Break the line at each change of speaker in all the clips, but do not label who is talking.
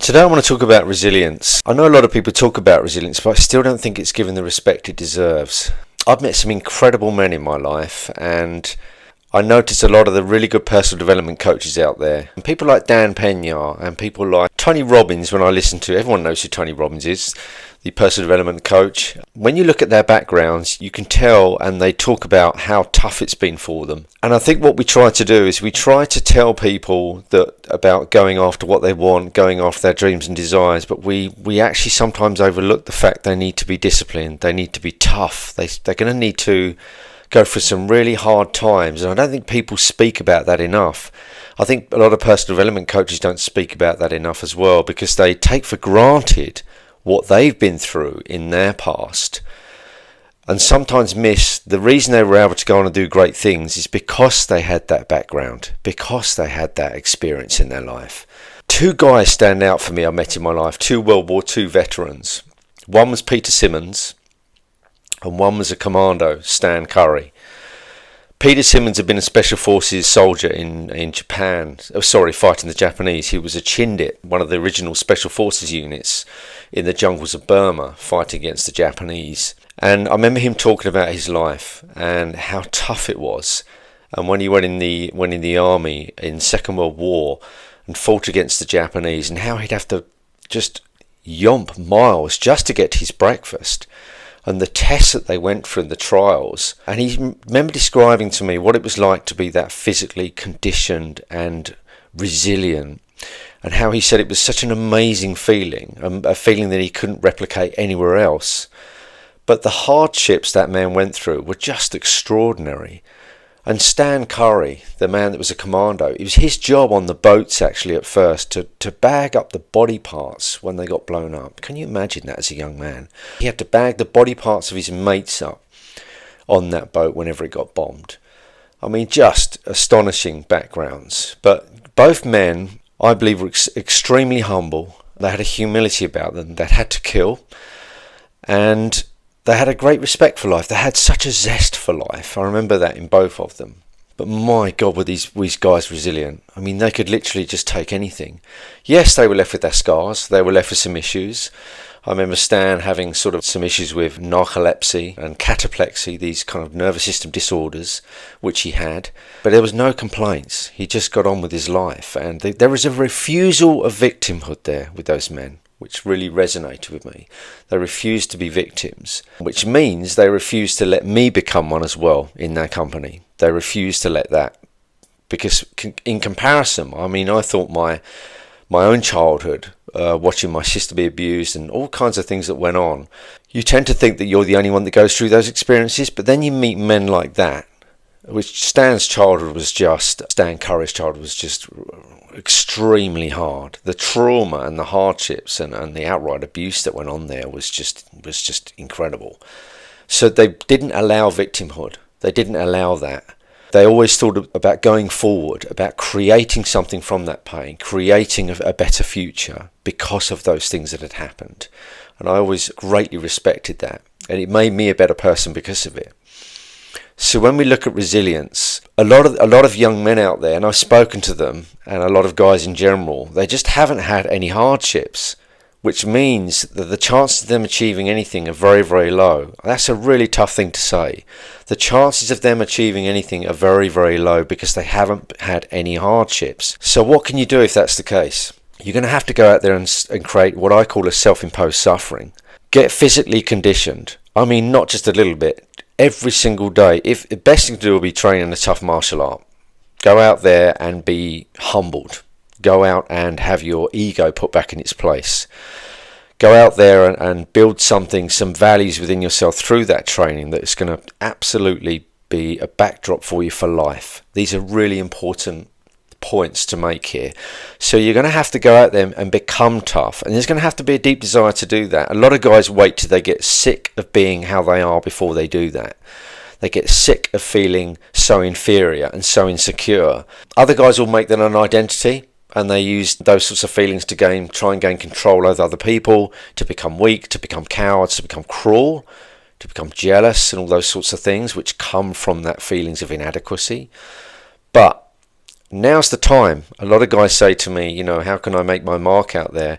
Today I want to talk about resilience. I know a lot of people talk about resilience, but I still don't think it's given the respect it deserves. I've met some incredible men in my life, and I noticed a lot of the really good personal development coaches out there. And people like Dan Pena and people like Tony Robbins, when I listen to, everyone knows who Tony Robbins is, the personal development coach. When you look at their backgrounds, you can tell, and they talk about how tough it's been for them. And I think what we try to do is we try to tell people that about going after what they want, going after their dreams and desires, but we actually sometimes overlook the fact they need to be disciplined, they need to be tough, they're going to need to go through some really hard times, and I don't think people speak about that enough. I think a lot of personal development coaches don't speak about that enough as well, because they take for granted what they've been through in their past, and sometimes miss the reason they were able to go on and do great things is because they had that background, because they had that experience in their life. Two guys stand out for me I met in my life, two World War II veterans. One was Peter Simmons, and one was a commando, Stan Curry. Peter Simmons had been a Special Forces soldier in Japan, fighting the Japanese. He was a Chindit, one of the original Special Forces units in the jungles of Burma, fighting against the Japanese. And I remember him talking about his life and how tough it was. And when he went in the army in Second World War and fought against the Japanese, and how he'd have to just yomp miles just to get to his breakfast. And the tests that they went through, the trials. And he remember describing to me what it was like to be that physically conditioned and resilient. And how he said it was such an amazing feeling, a feeling that he couldn't replicate anywhere else. But the hardships that man went through were just extraordinary. And Stan Curry, the man that was a commando, it was his job on the boats actually at first to bag up the body parts when they got blown up. Can you imagine that as a young man? He had to bag the body parts of his mates up on that boat whenever it got bombed. I mean, just astonishing backgrounds. But both men, I believe, were extremely humble. They had a humility about them that had to kill. And they had a great respect for life. They had such a zest for life. I remember that in both of them. But my God, were these guys resilient. I mean, they could literally just take anything. Yes, they were left with their scars. They were left with some issues. I remember Stan having sort of some issues with narcolepsy and cataplexy, these kind of nervous system disorders, which he had. But there was no complaints. He just got on with his life. And there was a refusal of victimhood there with those men, which really resonated with me. They refused to be victims, which means they refused to let me become one as well in their company. They refused to let that, because in comparison, I mean, I thought my own childhood, watching my sister be abused and all kinds of things that went on, you tend to think that you're the only one that goes through those experiences, but then you meet men like that, which Stan Curry's childhood was just extremely hard. The trauma and the hardships and the outright abuse that went on there was just incredible. So they didn't allow victimhood. They didn't allow that. They always thought about going forward, about creating something from that pain, creating a better future because of those things that had happened. And I always greatly respected that. And it made me a better person because of it. So when we look at resilience, a lot of young men out there, and I've spoken to them, and a lot of guys in general, they just haven't had any hardships, which means that the chances of them achieving anything are very, very low. That's a really tough thing to say. The chances of them achieving anything are very, very low because they haven't had any hardships. So what can you do if that's the case? You're going to have to go out there and create what I call a self-imposed suffering. Get physically conditioned. I mean, not just a little bit. Every single day. If the best thing to do will be training a tough martial art. Go out there and be humbled. Go out and have your ego put back in its place. Go out there and build some values within yourself through that training that is going to absolutely be a backdrop for you for life. These are really important points to make here. So you're going to have to go out there and become tough, and there's going to have to be a deep desire to do that. A lot of guys wait till they get sick of being how they are before they do that. They get sick of feeling so inferior and so insecure. Other guys will make that an identity, and they use those sorts of feelings to try and gain control over other people, to become weak, to become cowards, to become cruel, to become jealous, and all those sorts of things which come from that feelings of inadequacy. But Now's the time. A lot of guys say to me, how can I make my mark out there?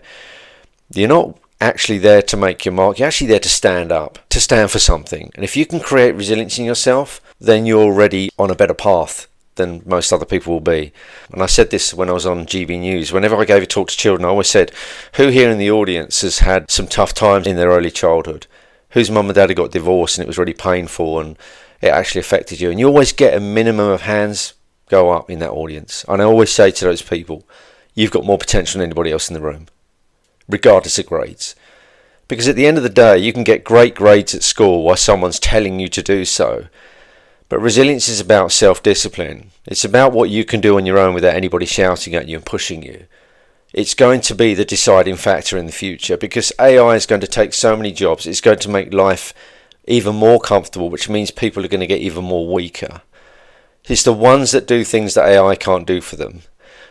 You're not actually there to make your mark. You're actually there to stand up, to stand for something. And if you can create resilience in yourself, then you're already on a better path than most other people will be. And I said this when I was on GB News. Whenever I gave a talk to children, I always said, who here in the audience has had some tough times in their early childhood? Whose mum and dad had got divorced and it was really painful and it actually affected you? And you always get a minimum of hands go up in that audience. And I always say to those people, you've got more potential than anybody else in the room, regardless of grades. Because at the end of the day, you can get great grades at school while someone's telling you to do so. But resilience is about self-discipline. It's about what you can do on your own without anybody shouting at you and pushing you. It's going to be the deciding factor in the future, because AI is going to take so many jobs. It's going to make life even more comfortable, which means people are going to get even more weaker. It's the ones that do things that AI can't do for them,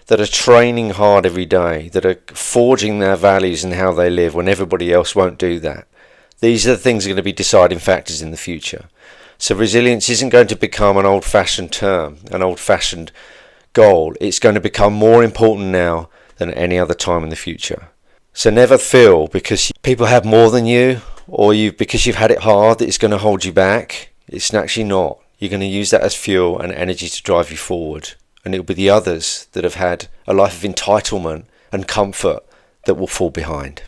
that are training hard every day, that are forging their values and how they live when everybody else won't do that. These are the things that are going to be deciding factors in the future. So resilience isn't going to become an old-fashioned term, an old-fashioned goal. It's going to become more important now than any other time in the future. So never feel because people have more than you, or because you've had it hard, that it's going to hold you back. It's actually not. You're going to use that as fuel and energy to drive you forward. And it'll be the others that have had a life of entitlement and comfort that will fall behind.